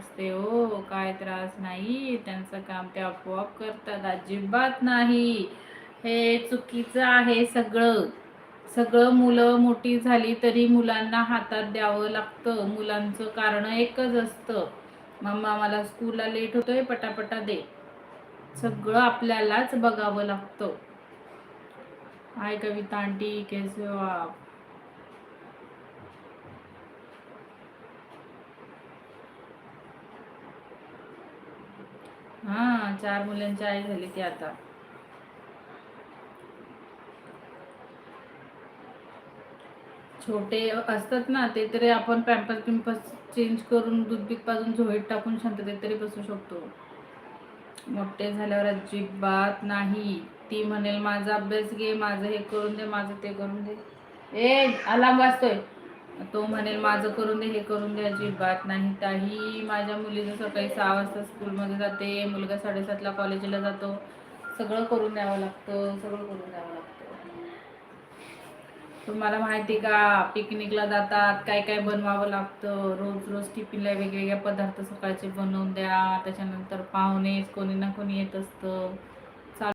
असते हो, काय त्रास नाही. त्यांचं काम ते आपोआप करतात, अजिबात नाही. हे चुकीचं आहे सगळं. सगळं मुलं मोठी झाली तरी मुलांना हातात द्यावं लागतं. मुलांचं कारण एकच असतं, मम्मा मला स्कूलला लेट होतोय, पटापटा दे. सगळं आपल्यालाच बघावं लागतं. हाय कविता आंटी, कैसे हो आप? हा, 4 मुलांची आई झाली ती आता. छोटे असतात ना ते तरी आपण पॅम्पर्स पिंपर्स चेंज करून दूध बीत पाजून झोळीत टाकून शांततेत तरी बसू शकतो. मोठे झाल्यावर अजिबात नाही. ती म्हणेल माझा अभ्यास घे, माझं हे करून दे, माझं ते करून दे. अलार्म वाजतोय. तो म्हणेल माझं करून दे, हे करून दे. अजिबात नाही. ताई माझ्या मुलीचं सकाळी 6 वाजता स्कूलमध्ये जाते, मुलगा 7:30ला कॉलेजला जातो. सगळं करून द्यावं लागतं, सगळं करून द्यावं लागतं. तुम्हाला माहिती का, पिकनिकला जातात, काय काय बनवावं लागतं. रोज रोज टिफिनला वेगवेगळे पदार्थ सकाळचे बनवून द्या. त्याच्यानंतर पाहुणे कोणी ना कोणी येत असतं.